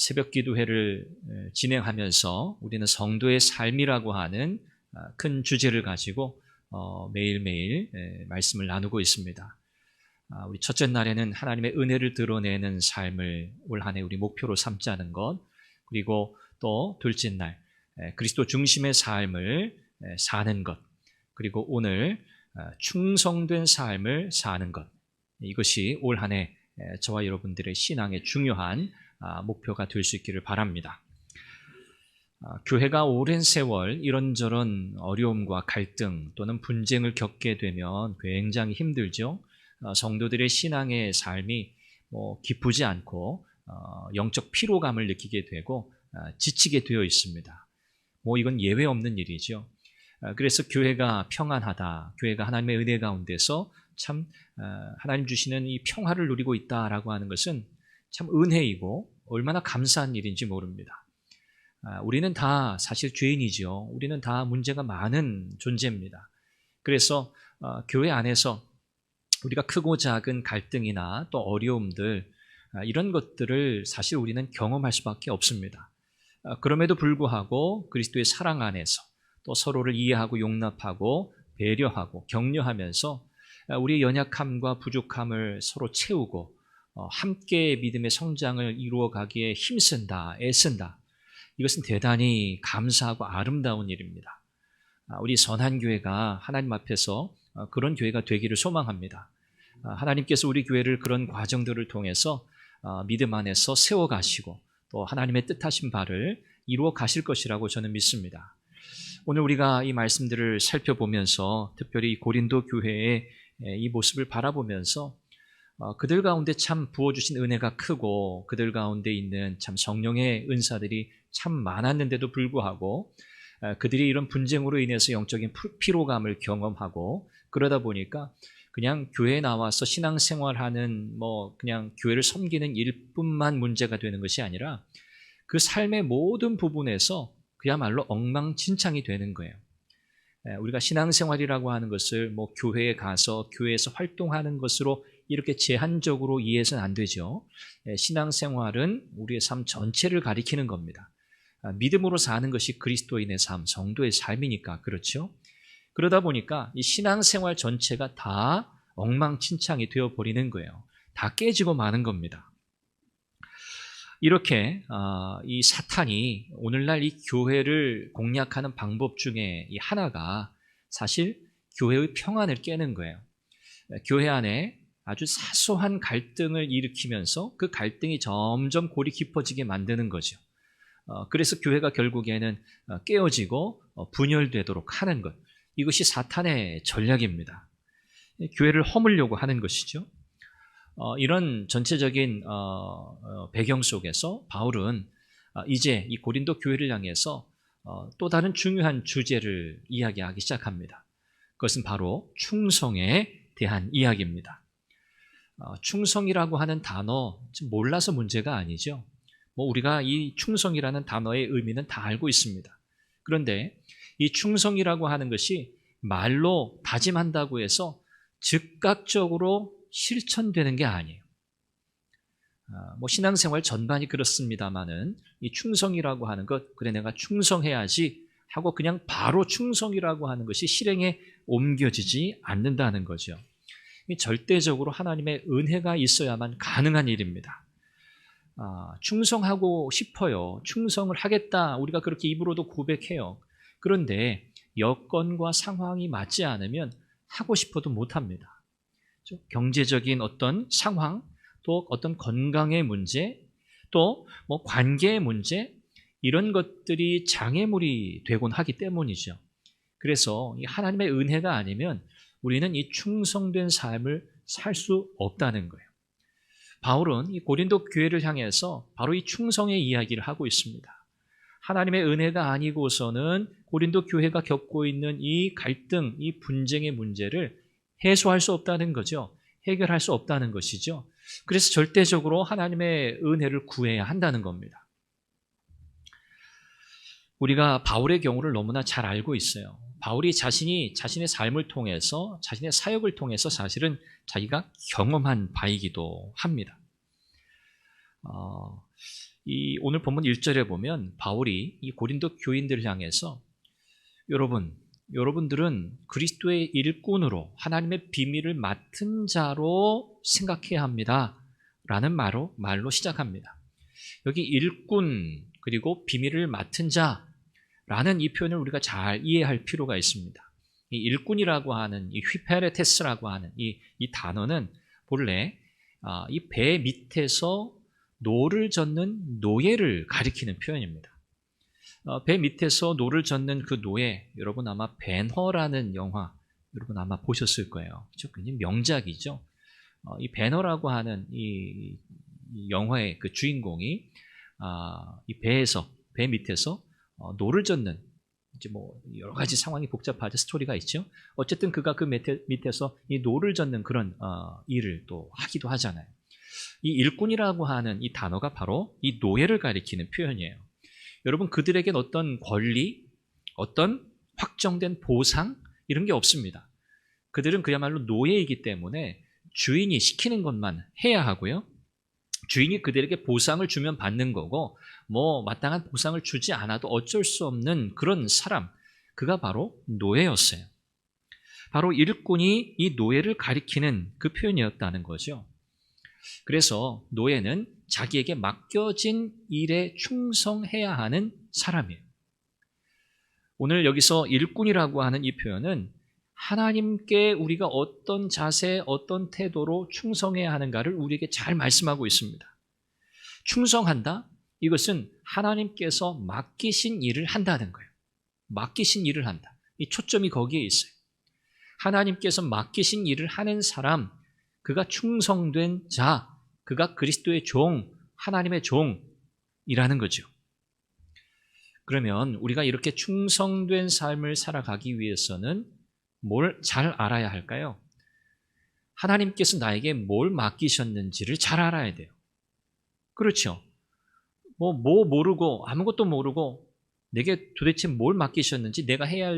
새벽 기도회를 진행하면서 우리는 성도의 삶이라고 하는 큰 주제를 가지고 매일매일 말씀을 나누고 있습니다. 우리 첫째 날에는 하나님의 은혜를 드러내는 삶을 올 한 해 우리 목표로 삼자는 것, 그리고 또 둘째 날 그리스도 중심의 삶을 사는 것, 그리고 오늘 충성된 삶을 사는 것, 이것이 올 한 해 저와 여러분들의 신앙의 중요한 목표가 될 수 있기를 바랍니다. 교회가 오랜 세월 이런저런 어려움과 갈등 또는 분쟁을 겪게 되면 굉장히 힘들죠. 성도들의 신앙의 삶이 기쁘지 않고 영적 피로감을 느끼게 되고 지치게 되어 있습니다. 이건 예외 없는 일이죠. 그래서 교회가 평안하다, 교회가 하나님의 은혜 가운데서 참 하나님 주시는 이 평화를 누리고 있다라고 하는 것은 참 은혜이고 얼마나 감사한 일인지 모릅니다. 우리는 다 사실 죄인이죠. 우리는 다 문제가 많은 존재입니다. 그래서 교회 안에서 우리가 크고 작은 갈등이나 또 어려움들, 이런 것들을 사실 우리는 경험할 수밖에 없습니다. 그럼에도 불구하고 그리스도의 사랑 안에서 또 서로를 이해하고 용납하고 배려하고 격려하면서 우리의 연약함과 부족함을 서로 채우고 함께 믿음의 성장을 이루어가기에 힘쓴다, 애쓴다. 이것은 대단히 감사하고 아름다운 일입니다. 우리 선한교회가 하나님 앞에서 그런 교회가 되기를 소망합니다. 하나님께서 우리 교회를 그런 과정들을 통해서 믿음 안에서 세워가시고 또 하나님의 뜻하신 바를 이루어 가실 것이라고 저는 믿습니다. 오늘 우리가 이 말씀들을 살펴보면서 특별히 고린도 교회의 이 모습을 바라보면서 그들 가운데 참 부어주신 은혜가 크고 그들 가운데 있는 참 성령의 은사들이 참 많았는데도 불구하고 그들이 이런 분쟁으로 인해서 영적인 피로감을 경험하고 그러다 보니까 그냥 교회에 나와서 신앙생활하는 그냥 교회를 섬기는 일뿐만 문제가 되는 것이 아니라 그 삶의 모든 부분에서 그야말로 엉망진창이 되는 거예요. 우리가 신앙생활이라고 하는 것을 교회에 가서 교회에서 활동하는 것으로 이렇게 제한적으로 이해해서는 안 되죠. 신앙생활은 우리의 삶 전체를 가리키는 겁니다. 믿음으로 사는 것이 그리스도인의 삶, 성도의 삶이니까 그렇죠. 그러다 보니까 이 신앙생활 전체가 다 엉망진창이 되어버리는 거예요. 다 깨지고 마는 겁니다. 이렇게 이 사탄이 오늘날 이 교회를 공략하는 방법 중에 이 하나가 사실 교회의 평안을 깨는 거예요. 교회 안에 아주 사소한 갈등을 일으키면서 그 갈등이 점점 골이 깊어지게 만드는 거죠. 그래서 교회가 결국에는 깨어지고 분열되도록 하는 것, 이것이 사탄의 전략입니다. 교회를 허물려고 하는 것이죠. 이런 전체적인 배경 속에서 바울은 이제 이 고린도 교회를 향해서 또 다른 중요한 주제를 이야기하기 시작합니다. 그것은 바로 충성에 대한 이야기입니다. 충성이라고 하는 단어 몰라서 문제가 아니죠. 우리가 이 충성이라는 단어의 의미는 다 알고 있습니다. 그런데 이 충성이라고 하는 것이 말로 다짐한다고 해서 즉각적으로 실천되는 게 아니에요. 신앙생활 전반이 그렇습니다만은 이 충성이라고 하는 것, 그래 내가 충성해야지 하고 그냥 바로 충성이라고 하는 것이 실행에 옮겨지지 않는다는 거죠. 절대적으로 하나님의 은혜가 있어야만 가능한 일입니다. 충성하고 싶어요. 충성을 하겠다. 우리가 그렇게 입으로도 고백해요. 그런데 여건과 상황이 맞지 않으면 하고 싶어도 못합니다. 경제적인 어떤 상황, 또 어떤 건강의 문제, 또 관계의 문제, 이런 것들이 장애물이 되곤 하기 때문이죠. 그래서 이 하나님의 은혜가 아니면 우리는 이 충성된 삶을 살 수 없다는 거예요. 바울은 이 고린도 교회를 향해서 바로 이 충성의 이야기를 하고 있습니다. 하나님의 은혜가 아니고서는 고린도 교회가 겪고 있는 이 갈등, 이 분쟁의 문제를 해소할 수 없다는 거죠. 해결할 수 없다는 것이죠. 그래서 절대적으로 하나님의 은혜를 구해야 한다는 겁니다. 우리가 바울의 경우를 너무나 잘 알고 있어요. 바울이 자신의 삶을 통해서, 자신의 사역을 통해서 사실은 자기가 경험한 바이기도 합니다. 이 오늘 본문 1절에 보면 바울이 이 고린도 교인들을 향해서 여러분들은 그리스도의 일꾼으로 하나님의 비밀을 맡은 자로 생각해야 합니다. 라는 말로 시작합니다. 여기 일꾼 그리고 비밀을 맡은 자라는 이 표현을 우리가 잘 이해할 필요가 있습니다. 이 일꾼이라고 하는 이 휘페레테스라고 하는 이 단어는 본래 이 배 밑에서 노를 젓는 노예를 가리키는 표현입니다. 배 밑에서 노를 젓는 그 노예, 여러분 아마 배너라는 영화 여러분 아마 보셨을 거예요. 굉장히 명작이죠. 이 배너라고 하는 이 영화의 그 주인공이 이 배 밑에서 노를 젓는 이제 뭐 여러 가지 상황이 복잡하죠. 스토리가 있죠. 어쨌든 그가 그 밑에서 이 노를 젓는 그런 일을 또 하기도 하잖아요. 이 일꾼이라고 하는 이 단어가 바로 이 노예를 가리키는 표현이에요. 여러분 그들에겐 어떤 권리, 어떤 확정된 보상 이런 게 없습니다. 그들은 그야말로 노예이기 때문에 주인이 시키는 것만 해야 하고요. 주인이 그들에게 보상을 주면 받는 거고 뭐 마땅한 보상을 주지 않아도 어쩔 수 없는 그런 사람, 그가 바로 노예였어요. 바로 일꾼이 이 노예를 가리키는 그 표현이었다는 거죠. 그래서 노예는 자기에게 맡겨진 일에 충성해야 하는 사람이에요. 오늘 여기서 일꾼이라고 하는 이 표현은 하나님께 우리가 어떤 자세, 어떤 태도로 충성해야 하는가를 우리에게 잘 말씀하고 있습니다. 충성한다? 이것은 하나님께서 맡기신 일을 한다는 거예요. 맡기신 일을 한다. 이 초점이 거기에 있어요. 하나님께서 맡기신 일을 하는 사람, 그가 충성된 자, 그가 그리스도의 종, 하나님의 종이라는 거죠. 그러면 우리가 이렇게 충성된 삶을 살아가기 위해서는 뭘 잘 알아야 할까요? 하나님께서 나에게 뭘 맡기셨는지를 잘 알아야 돼요. 그렇죠. 뭐 모르고 아무것도 모르고 내게 도대체 뭘 맡기셨는지 내가 해야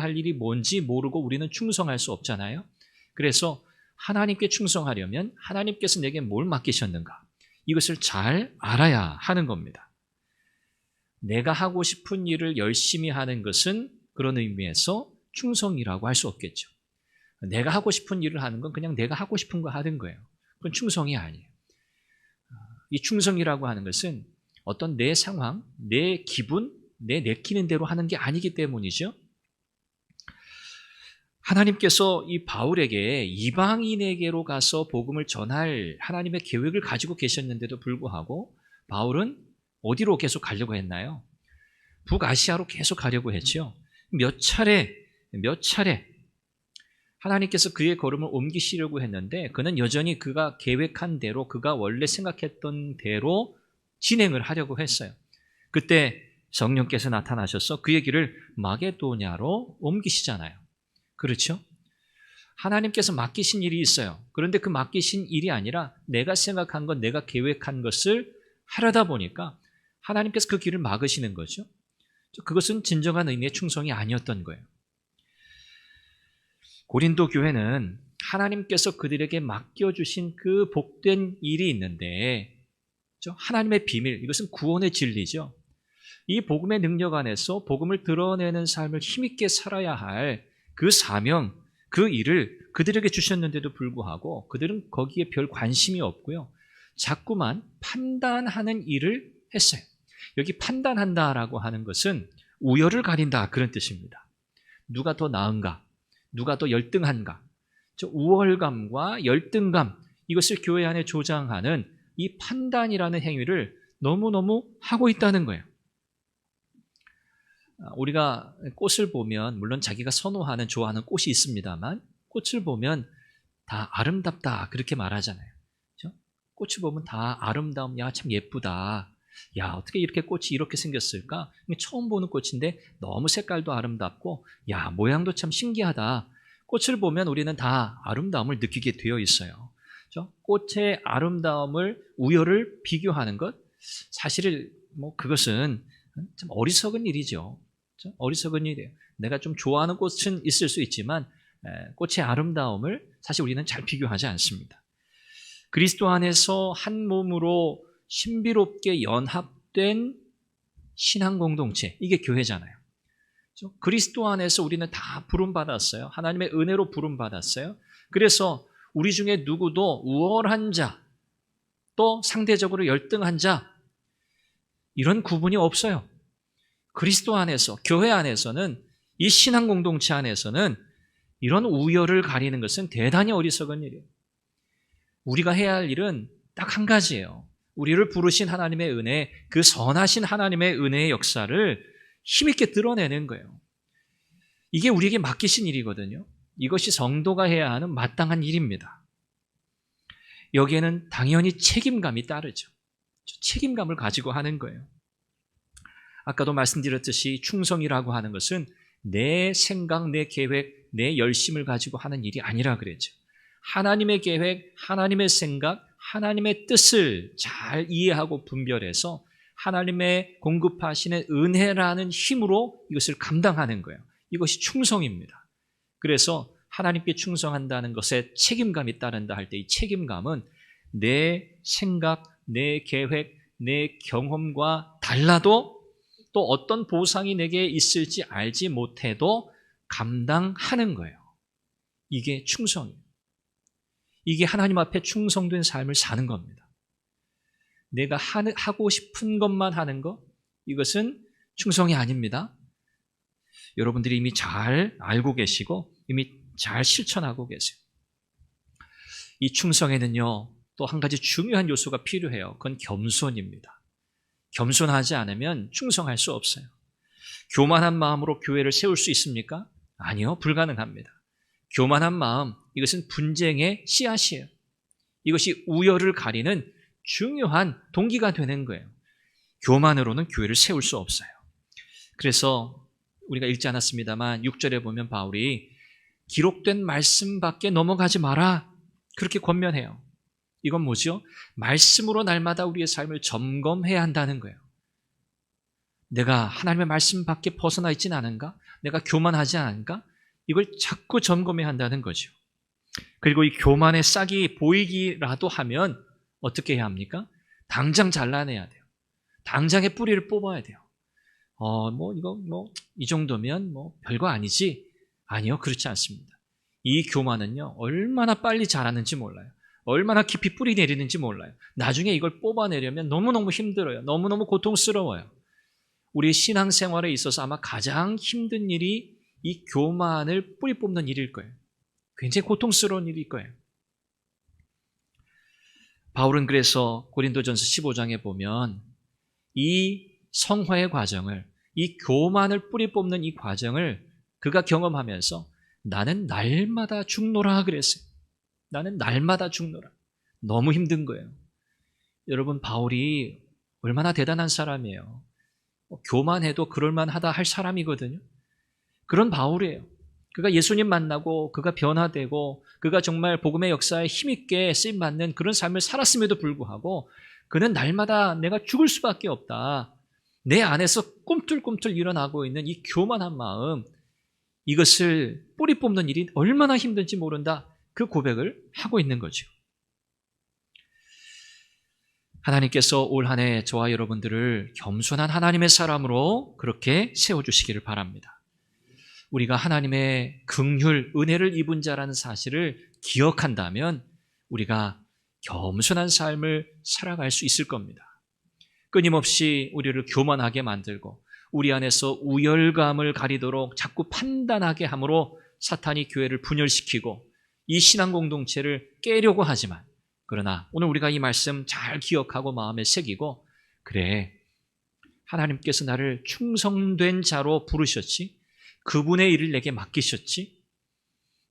할 일이 뭔지 모르고 우리는 충성할 수 없잖아요. 그래서 하나님께 충성하려면 하나님께서 내게 뭘 맡기셨는가? 이것을 잘 알아야 하는 겁니다. 내가 하고 싶은 일을 열심히 하는 것은 그런 의미에서 충성이라고 할 수 없겠죠. 내가 하고 싶은 일을 하는 건 그냥 내가 하고 싶은 거 하는 거예요. 그건 충성이 아니에요. 이 충성이라고 하는 것은 어떤 내 상황, 내 기분, 내 내키는 대로 하는 게 아니기 때문이죠. 하나님께서 이 바울에게 이방인에게로 가서 복음을 전할 하나님의 계획을 가지고 계셨는데도 불구하고 바울은 어디로 계속 가려고 했나요? 북아시아로 계속 가려고 했죠. 몇 차례 하나님께서 그의 걸음을 옮기시려고 했는데 그는 여전히 그가 계획한 대로, 그가 원래 생각했던 대로 진행을 하려고 했어요. 그때 성령께서 나타나셔서 그의 길을 마게도냐로 옮기시잖아요. 그렇죠? 하나님께서 맡기신 일이 있어요. 그런데 그 맡기신 일이 아니라 내가 생각한 것, 내가 계획한 것을 하려다 보니까 하나님께서 그 길을 막으시는 거죠. 그것은 진정한 의미의 충성이 아니었던 거예요. 고린도 교회는 하나님께서 그들에게 맡겨주신 그 복된 일이 있는데 하나님의 비밀, 이것은 구원의 진리죠. 이 복음의 능력 안에서 복음을 드러내는 삶을 힘있게 살아야 할 그 사명, 그 일을 그들에게 주셨는데도 불구하고 그들은 거기에 별 관심이 없고요. 자꾸만 판단하는 일을 했어요. 여기 판단한다라고 하는 것은 우열을 가린다 그런 뜻입니다. 누가 더 나은가? 누가 더 열등한가? 우월감과 열등감, 이것을 교회 안에 조장하는 이 판단이라는 행위를 너무너무 하고 있다는 거예요. 우리가 꽃을 보면 물론 자기가 선호하는, 좋아하는 꽃이 있습니다만 꽃을 보면 다 아름답다 그렇게 말하잖아요. 그렇죠? 꽃을 보면 다 아름다움, 야 참 예쁘다. 야 어떻게 이렇게 꽃이 이렇게 생겼을까? 처음 보는 꽃인데 너무 색깔도 아름답고 야 모양도 참 신기하다. 꽃을 보면 우리는 다 아름다움을 느끼게 되어 있어요. 그렇죠? 꽃의 아름다움을, 우열을 비교하는 것, 사실 뭐 그것은 참 어리석은 일이죠. 그렇죠? 어리석은 일이에요. 내가 좀 좋아하는 꽃은 있을 수 있지만 꽃의 아름다움을 사실 우리는 잘 비교하지 않습니다. 그리스도 안에서 한 몸으로 신비롭게 연합된 신앙 공동체, 이게 교회잖아요. 그리스도 안에서 우리는 다 부름받았어요. 하나님의 은혜로 부름받았어요. 그래서 우리 중에 누구도 우월한 자, 또 상대적으로 열등한 자, 이런 구분이 없어요. 그리스도 안에서, 교회 안에서는, 이 신앙 공동체 안에서는 이런 우열을 가리는 것은 대단히 어리석은 일이에요. 우리가 해야 할 일은 딱 한 가지예요. 우리를 부르신 하나님의 은혜, 그 선하신 하나님의 은혜의 역사를 힘있게 드러내는 거예요. 이게 우리에게 맡기신 일이거든요. 이것이 성도가 해야 하는 마땅한 일입니다. 여기에는 당연히 책임감이 따르죠. 책임감을 가지고 하는 거예요. 아까도 말씀드렸듯이 충성이라고 하는 것은 내 생각, 내 계획, 내 열심을 가지고 하는 일이 아니라 그랬죠. 하나님의 계획, 하나님의 생각, 하나님의 뜻을 잘 이해하고 분별해서 하나님의 공급하시는 은혜라는 힘으로 이것을 감당하는 거예요. 이것이 충성입니다. 그래서 하나님께 충성한다는 것에 책임감이 따른다 할 때 이 책임감은 내 생각, 내 계획, 내 경험과 달라도 또 어떤 보상이 내게 있을지 알지 못해도 감당하는 거예요. 이게 충성이에요. 이게 하나님 앞에 충성된 삶을 사는 겁니다. 내가 하고 싶은 것만 하는 것, 이것은 충성이 아닙니다. 여러분들이 이미 잘 알고 계시고 이미 잘 실천하고 계세요. 이 충성에는요, 또 한 가지 중요한 요소가 필요해요. 그건 겸손입니다. 겸손하지 않으면 충성할 수 없어요. 교만한 마음으로 교회를 세울 수 있습니까? 아니요, 불가능합니다. 교만한 마음, 이것은 분쟁의 씨앗이에요. 이것이 우열을 가리는 중요한 동기가 되는 거예요. 교만으로는 교회를 세울 수 없어요. 그래서 우리가 읽지 않았습니다만 6절에 보면 바울이 기록된 말씀 밖에 넘어가지 마라, 그렇게 권면해요. 이건 뭐죠? 말씀으로 날마다 우리의 삶을 점검해야 한다는 거예요. 내가 하나님의 말씀 밖에 벗어나 있지는 않은가? 내가 교만하지 않은가? 이걸 자꾸 점검해야 한다는 거죠. 그리고 이 교만의 싹이 보이기라도 하면 어떻게 해야 합니까? 당장 잘라내야 돼요. 당장의 뿌리를 뽑아야 돼요. 이 정도면 별거 아니지? 아니요, 그렇지 않습니다. 이 교만은요, 얼마나 빨리 자라는지 몰라요. 얼마나 깊이 뿌리 내리는지 몰라요. 나중에 이걸 뽑아내려면 너무너무 힘들어요. 너무너무 고통스러워요. 우리 신앙생활에 있어서 아마 가장 힘든 일이 이 교만을 뿌리 뽑는 일일 거예요. 굉장히 고통스러운 일일 거예요. 바울은 그래서 고린도전서 15장에 보면 이 성화의 과정을, 이 교만을 뿌리 뽑는 이 과정을 그가 경험하면서 나는 날마다 죽노라 그랬어요. 나는 날마다 죽노라. 너무 힘든 거예요. 여러분, 바울이 얼마나 대단한 사람이에요. 교만해도 그럴만하다 할 사람이거든요. 그런 바울이에요. 그가 예수님 만나고 그가 변화되고 그가 정말 복음의 역사에 힘있게 쓰임받는 그런 삶을 살았음에도 불구하고 그는 날마다 내가 죽을 수밖에 없다. 내 안에서 꿈틀꿈틀 일어나고 있는 이 교만한 마음, 이것을 뿌리 뽑는 일이 얼마나 힘든지 모른다. 그 고백을 하고 있는 거죠. 하나님께서 올 한 해 저와 여러분들을 겸손한 하나님의 사람으로 그렇게 세워주시기를 바랍니다. 우리가 하나님의 긍휼, 은혜를 입은 자라는 사실을 기억한다면 우리가 겸손한 삶을 살아갈 수 있을 겁니다. 끊임없이 우리를 교만하게 만들고 우리 안에서 우열감을 가리도록 자꾸 판단하게 함으로 사탄이 교회를 분열시키고 이 신앙 공동체를 깨려고 하지만, 그러나 오늘 우리가 이 말씀 잘 기억하고 마음에 새기고, 그래, 하나님께서 나를 충성된 자로 부르셨지, 그분의 일을 내게 맡기셨지,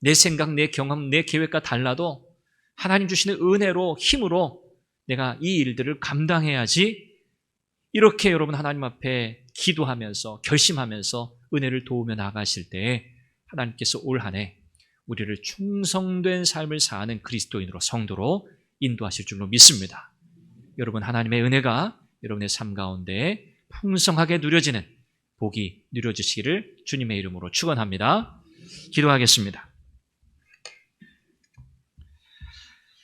내 생각, 내 경험, 내 계획과 달라도 하나님 주시는 은혜로, 힘으로 내가 이 일들을 감당해야지, 이렇게 여러분 하나님 앞에 기도하면서 결심하면서 은혜를 도우며 나가실 때 하나님께서 올 한 해 우리를 충성된 삶을 사는 그리스도인으로, 성도로 인도하실 줄로 믿습니다. 여러분, 하나님의 은혜가 여러분의 삶 가운데 풍성하게 누려지는 복이 누려지시기를 주님의 이름으로 축원합니다. 기도하겠습니다.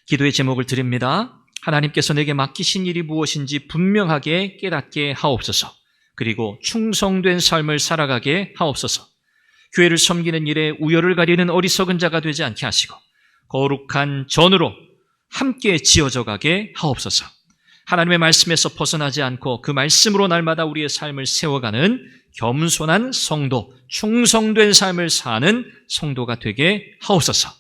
기도의 제목을 드립니다. 하나님께서 내게 맡기신 일이 무엇인지 분명하게 깨닫게 하옵소서. 그리고 충성된 삶을 살아가게 하옵소서. 교회를 섬기는 일에 우열을 가리는 어리석은 자가 되지 않게 하시고 거룩한 전으로 함께 지어져 가게 하옵소서. 하나님의 말씀에서 벗어나지 않고 그 말씀으로 날마다 우리의 삶을 세워가는 겸손한 성도, 충성된 삶을 사는 성도가 되게 하옵소서.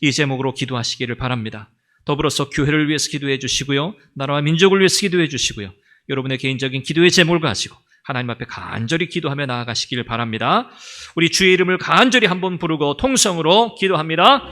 이 제목으로 기도하시기를 바랍니다. 더불어서 교회를 위해서 기도해 주시고요. 나라와 민족을 위해서 기도해 주시고요. 여러분의 개인적인 기도의 제목을 가지고 하나님 앞에 간절히 기도하며 나아가시기를 바랍니다. 우리 주의 이름을 간절히 한번 부르고 통성으로 기도합니다.